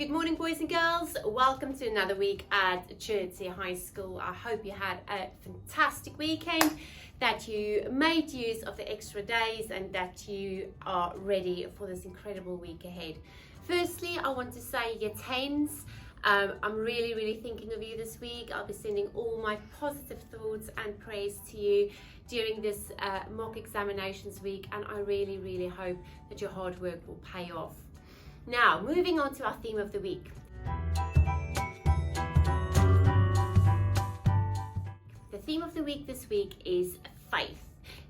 Good morning, boys and girls. Welcome to another week at Chertsey High School. I hope you had a fantastic weekend, that you made use of the extra days and that you are ready for this incredible week ahead. Firstly, I want to say year 10s, I'm really thinking of you this week. I'll be sending all my positive thoughts and prayers to you during this mock examinations week, and I really hope that your hard work will pay off. Now, moving on to our theme of the week. The theme of the week this week is faith.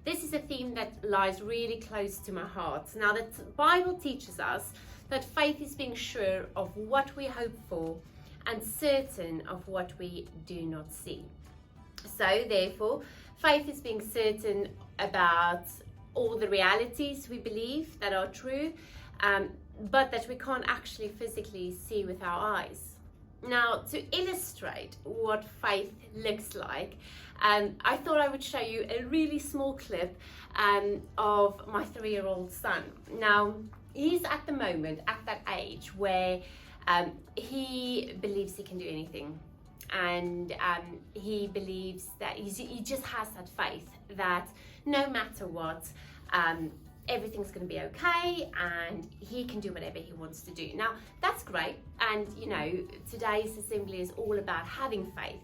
This is a theme that lies really close to my heart. Now, the Bible teaches us that faith is being sure of what we hope for and certain of what we do not see. So, therefore, faith is being certain about all the realities we believe that are true, but that we can't actually physically see with our eyes. Now, to illustrate what faith looks like, I thought I would show you a really small clip of my 3-year-old son. Now, he's at the moment at that age where he believes he can do anything. And he believes that he just has that faith that no matter what, everything's going to be okay and he can do whatever he wants to do. Now, that's great, and you know, today's assembly is all about having faith.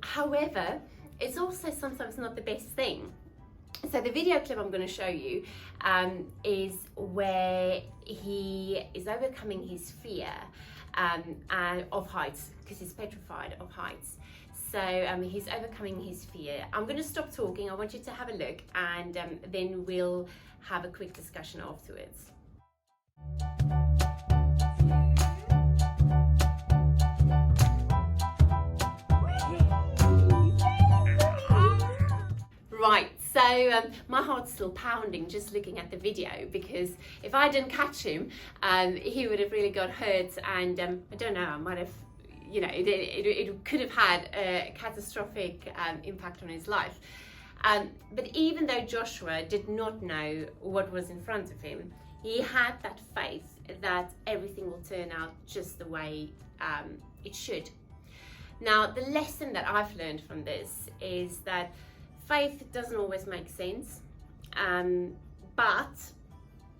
However, it's also sometimes not the best thing. So the video clip I'm going to show you is where he is overcoming his fear of heights, because he's petrified of heights. So he's overcoming his fear. I'm going to stop talking. I want you to have a look, and then we'll have a quick discussion afterwards. Right, so my heart's still pounding just looking at the video, because if I didn't catch him, he would have really got hurt, and I don't know, I might have, you know, it could have had a catastrophic impact on his life. But even though Joshua did not know what was in front of him, he had that faith that everything will turn out just the way it should. Now, the lesson that I've learned from this is that faith doesn't always make sense, but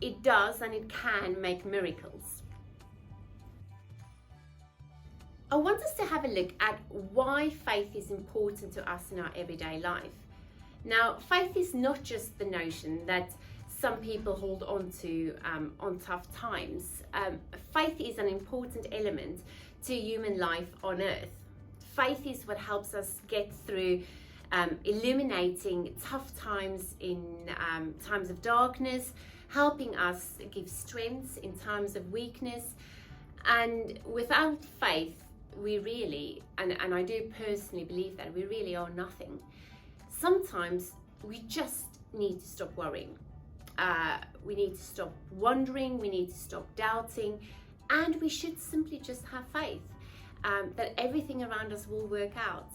it does, and it can make miracles. I want us to have a look at why faith is important to us in our everyday life. Now, faith is not just the notion that some people hold on to on tough times. Faith is an important element to human life on earth. Faith is what helps us get through illuminating tough times in times of darkness, helping us give strength in times of weakness. And without faith, we really, and I do personally believe that, we really are nothing. Sometimes we just need to stop worrying. We need to stop wondering, we need to stop doubting, and we should simply just have faith that everything around us will work out.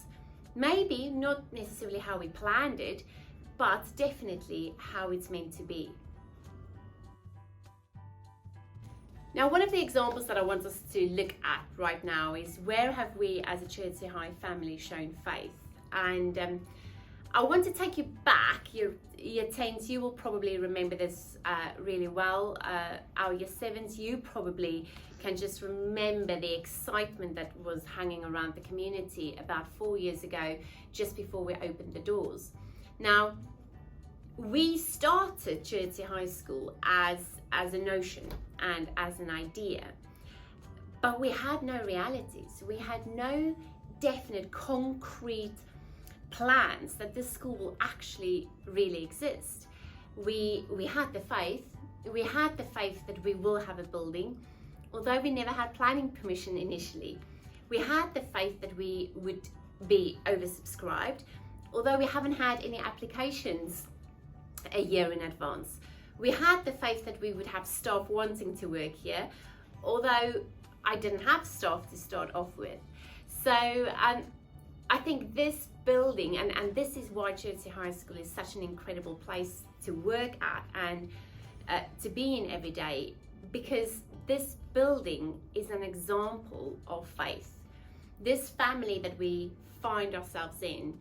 Maybe not necessarily how we planned it, but definitely how it's meant to be. Now, one of the examples that I want us to look at right now is, where have we as a Chertsey High family shown faith? And I want to take you back, year 10s, you will probably remember this really well. Our year 7s, you probably can just remember the excitement that was hanging around the community about 4 years ago, just before we opened the doors. Now, we started Chertsey High School as a notion and as an idea, but we had no realities. We had no definite, concrete plans that this school will actually really exist. We had the faith. We had the faith that we will have a building, although we never had planning permission initially. We had the faith that we would be oversubscribed, although we haven't had any applications a year in advance. We had the faith that we would have staff wanting to work here, although I didn't have staff to start off with. So I think this building, and this is why Chertsey High School is such an incredible place to work at and to be in every day, because this building is an example of faith. This family that we find ourselves in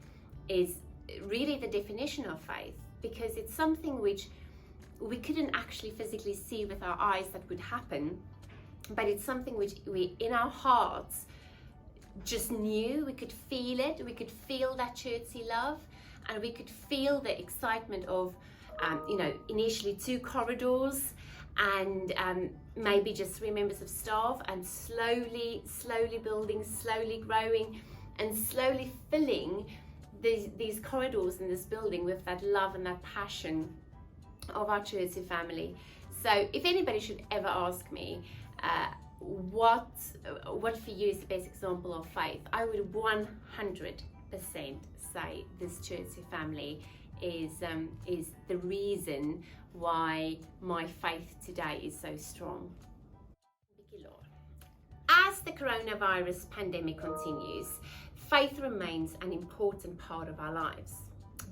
is really the definition of faith, because it's something which we couldn't actually physically see with our eyes that would happen, but it's something which we, in our hearts, just knew. We could feel it. We could feel that churchy love, and we could feel the excitement of, initially 2 corridors, and maybe just 3 members of staff, and slowly building, slowly growing, and slowly filling these corridors in this building with that love and that passion of our churchy family. So if anybody should ever ask me what for you is the best example of faith, I would 100% say this churchy family is the reason why my faith today is so strong. As the coronavirus pandemic continues, faith remains an important part of our lives.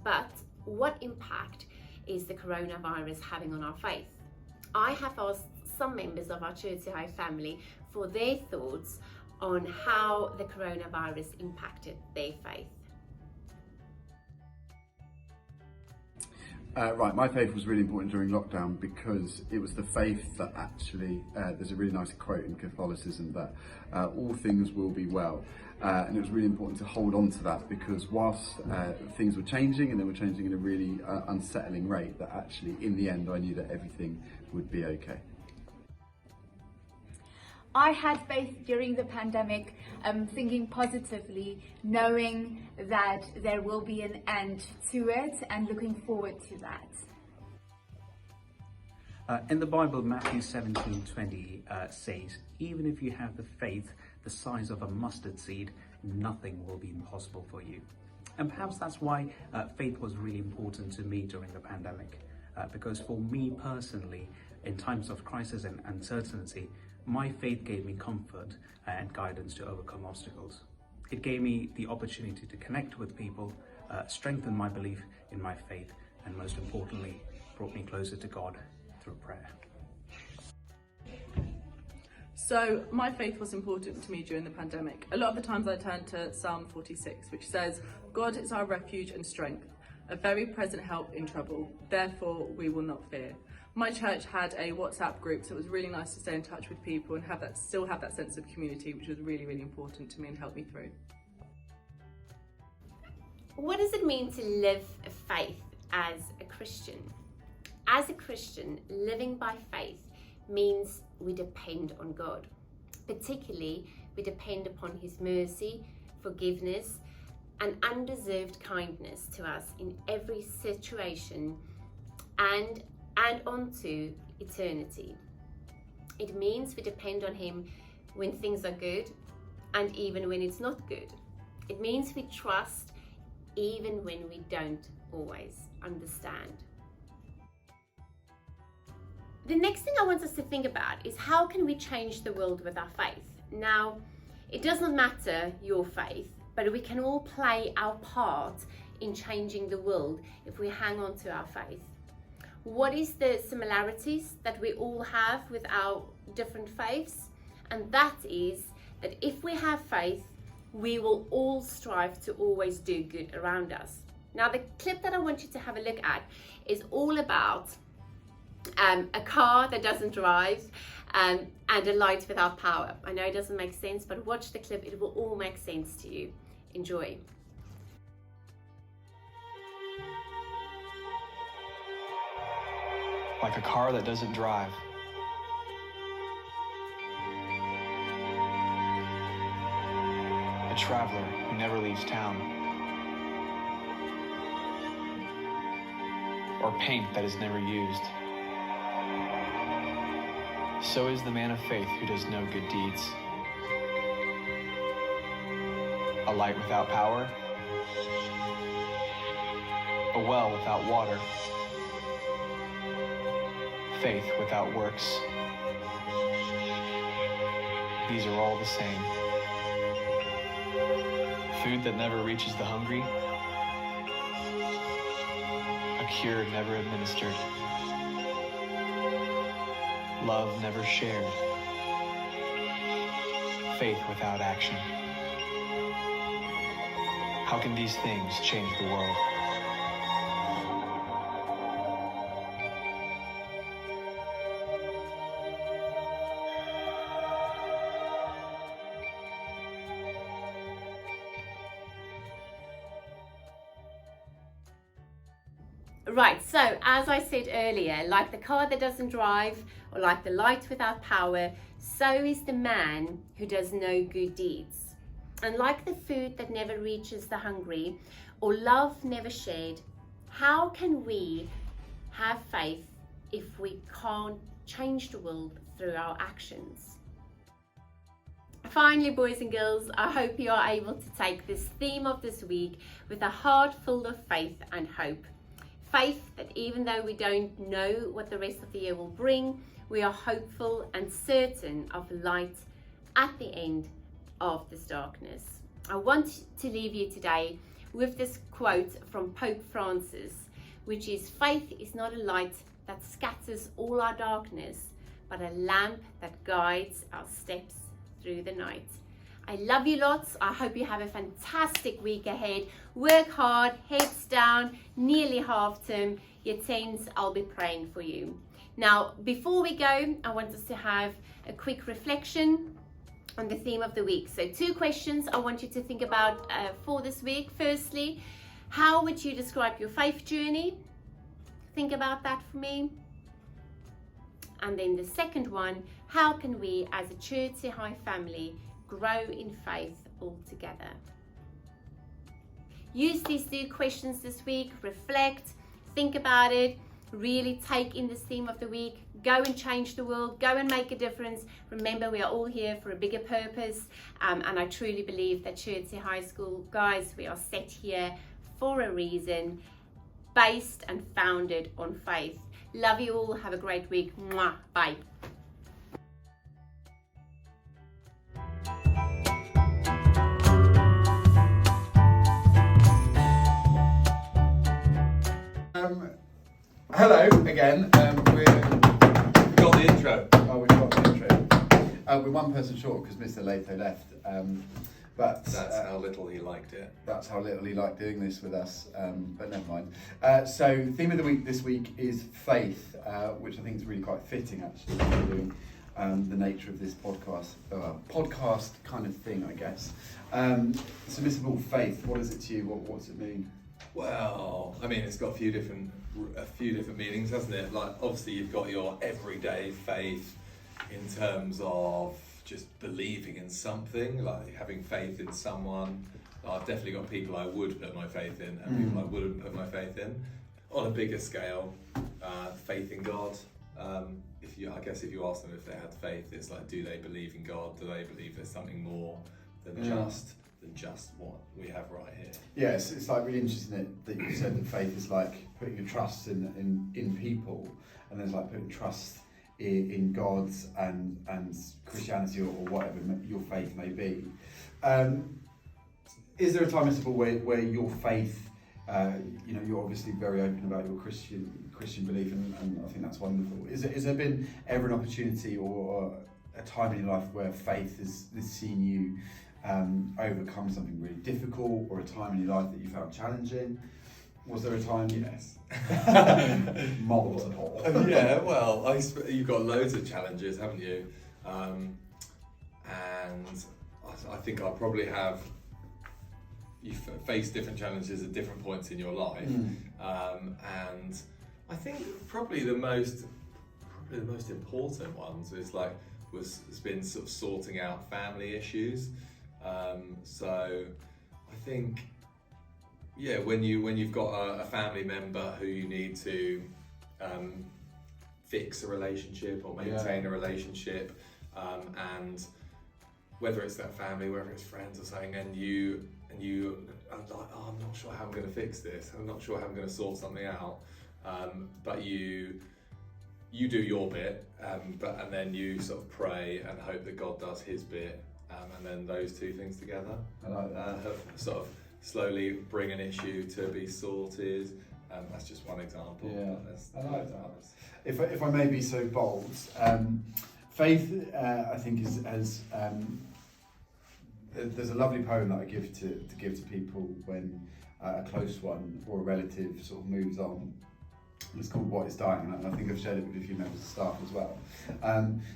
But what impact is the coronavirus having on our faith? I have asked some members of our Churchy High family for their thoughts on how the coronavirus impacted their faith. Right, my faith was really important during lockdown because it was the faith that actually, there's a really nice quote in Catholicism that all things will be well. And it was really important to hold on to that, because whilst things were changing, and they were changing at a really unsettling rate, that actually in the end I knew that everything would be okay. I had faith during the pandemic, thinking positively, knowing that there will be an end to it, and looking forward to that. In the Bible, Matthew 17:20 says, even if you have the faith the size of a mustard seed, nothing will be impossible for you. And perhaps that's why faith was really important to me during the pandemic, because for me personally, in times of crisis and uncertainty, my faith gave me comfort and guidance to overcome obstacles. It gave me the opportunity to connect with people, strengthen my belief in my faith, and most importantly, brought me closer to God through prayer. So my faith was important to me during the pandemic. A lot of the times I turned to Psalm 46, which says, God is our refuge and strength, a very present help in trouble. Therefore, we will not fear. My church had a WhatsApp group, so it was really nice to stay in touch with people and still have that sense of community, which was really, really important to me and helped me through. What does it mean to live a faith as a Christian? As a Christian, living by faith means we depend on God. Particularly, we depend upon His mercy, forgiveness, and undeserved kindness to us in every situation and onto eternity. It means we depend on Him when things are good and even when it's not good. It means we trust even when we don't always understand. The next thing I want us to think about is how can we change the world with our faith? Now, it doesn't matter your faith, but we can all play our part in changing the world if we hang on to our faith. What is the similarities that we all have with our different faiths? And that is that if we have faith, we will all strive to always do good around us. Now, the clip that I want you to have a look at is all about a car that doesn't drive and a light without power. I know it doesn't make sense, but watch the clip, it will all make sense to you. Enjoy. Like a car that doesn't drive. A traveler who never leaves town. Or paint that is never used. So is the man of faith who does no good deeds. A light without power. A well without water. Faith without works. These are all the same. Food that never reaches the hungry. A cure never administered. Love never shared. faith without action? How can these things change the world? Right, so as I said earlier, like the car that doesn't drive or like the light without power, so is the man who does no good deeds. And like the food that never reaches the hungry or love never shared, how can we have faith if we can't change the world through our actions? Finally, boys and girls, I hope you are able to take this theme of this week with a heart full of faith and hope. Faith that even though we don't know what the rest of the year will bring, we are hopeful and certain of light at the end of this darkness. I want to leave you today with this quote from Pope Francis, which is, "Faith is not a light that scatters all our darkness, but a lamp that guides our steps through the night." I love you lots. I hope you have a fantastic week ahead. Work hard, heads down, nearly half term. Your teens, I'll be praying for you. Now, before we go, I want us to have a quick reflection on the theme of the week. So 2 questions I want you to think about for this week. Firstly, how would you describe your faith journey? Think about that for me. And then the second one, how can we as a Chertsey High family grow in faith all together? Use these 2 questions this week, reflect, think about it, really take in this theme of the week, go and change the world, go and make a difference. Remember, we are all here for a bigger purpose, and I truly believe that Chertsey High School, guys, we are set here for a reason, based and founded on faith. Love you all, have a great week. Mwah. Bye. Hello again. We got the intro. Oh, we've got the intro. We're one person short because Mr. Latho left. But That's how little he liked it. that's how little he liked doing this with us. But never mind. So, theme of the week this week is faith, which I think is really quite fitting actually, considering the nature of this podcast kind of thing, I guess. So, Mr. Ball, faith. What is it to you? What's it mean? Well, I mean, it's got a few different meanings, hasn't it? Like, obviously, you've got your everyday faith in terms of just believing in something, like having faith in someone. I've definitely got people I would put my faith in and people I wouldn't put my faith in. On a bigger scale, faith in God. I guess if you ask them if they had faith, it's like, do they believe in God? Do they believe there's something more than just what we have right here? Yes, it's like really interesting that you said that faith is like putting your trust in people, and there's like putting trust in God and Christianity or whatever your faith may be. Is there a time, Mr. Ball, where your faith, you're obviously very open about your Christian belief, and I think that's wonderful. Has there been ever an opportunity or a time in your life where faith has seen you overcome something really difficult, or a time in your life that you found challenging? Was there a time? Yes. Multiple. Yeah, well, you've got loads of challenges, haven't you? And I think I probably have. You face different challenges at different points in your life, and I think probably the most important ones has been sort of sorting out family issues. So I think, yeah, when you've got a family member who you need to fix a relationship or maintain a relationship, and whether it's that family, whether it's friends or something, and you are like, oh, I'm not sure how I'm going to fix this. I'm not sure how I'm going to sort something out. But you do your bit, and then you sort of pray and hope that God does His bit. And then those two things together have sort of slowly bring an issue to be sorted. That's just one example. Yeah, I like that. If I may be so bold, faith, I think, has there's a lovely poem that I give to give to people when a close one or a relative sort of moves on. It's called What is Dying, and I think I've shared it with a few members of staff as well.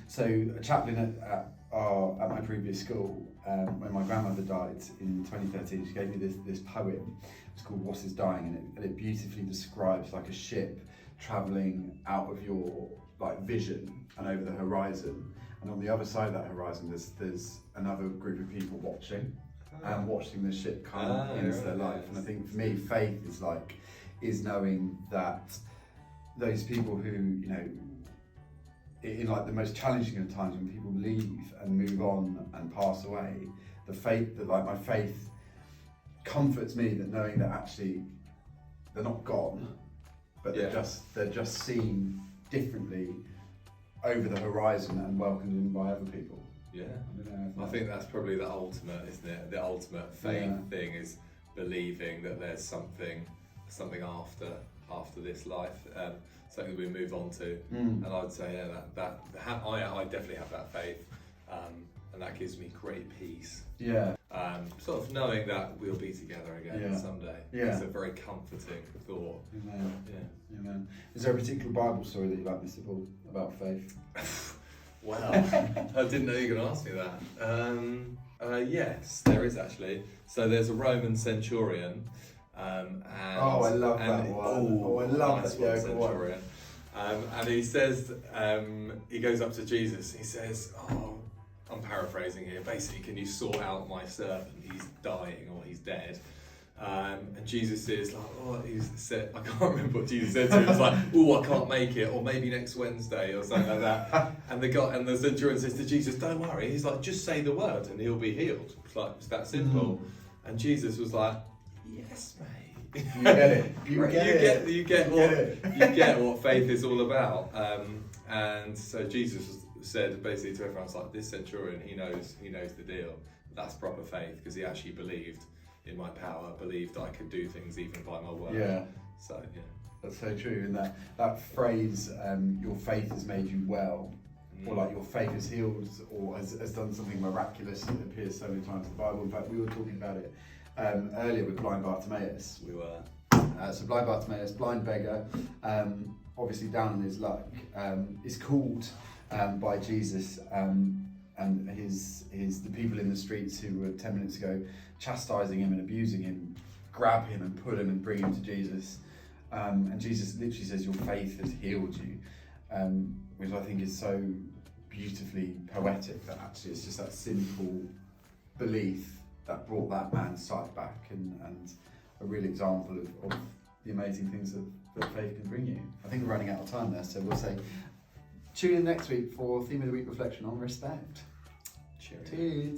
So a chaplain at my previous school, when my grandmother died in 2013, she gave me this poem. It's called What is Dying, and it beautifully describes like a ship travelling out of your like vision and over the horizon, and on the other side of that horizon there's another group of people watching the ship come into their life. And I think for me, faith is knowing that those people who, you know, in like the most challenging of times when people leave and move on and pass away, the faith that like my faith comforts me, that knowing that actually they're not gone, but they're just seen differently over the horizon and welcomed in by other people. Yeah, I think that's probably the ultimate, isn't it? The ultimate faith thing is believing that there's something after this life, something that we move on to. And I'd say I definitely have that faith, and that gives me great peace. Yeah. Sort of knowing that we'll be together again someday. Yeah. It's a very comforting thought. Amen. Yeah. Amen. Is there a particular Bible story that you like, Mr. Paul, about faith? Wow, I didn't know you were going to ask me that. Yes, there is actually. So there's a Roman centurion. And I love that one. I love that centurion. And he says, he goes up to Jesus. He says, I'm paraphrasing here. Basically, can you sort out my servant? He's dying or he's dead. And Jesus is like, he said, I can't remember what Jesus said to him. He was like, I can't make it, or maybe next Wednesday, or something like that. And the centurion says to Jesus, don't worry. He's like, just say the word and he'll be healed. It's like, it's that simple. And Jesus was like, yes, mate. You get it. You get what faith is all about. And so Jesus said basically to everyone, it's like, this centurion, he knows the deal. That's proper faith, because he actually believed in my power, believed I could do things even by my word. Yeah. So yeah. That's so true. And that phrase, your faith has made you well, or like your faith has healed, or has done something miraculous. It appears so many times in the Bible. In fact, we were talking about it earlier with blind Bartimaeus. We were. So blind Bartimaeus, blind beggar, obviously down on his luck, is called by Jesus, and the people in the streets who were 10 minutes ago chastising him and abusing him, grab him and pull him and bring him to Jesus. And Jesus literally says, your faith has healed you, which I think is so beautifully poetic, that actually it's just that simple belief that brought that man's sight back, and a real example of the amazing things that faith can bring you. I think we're running out of time there, so we'll say tune in next week for Theme of the Week reflection on respect. Cheerio. Cheers.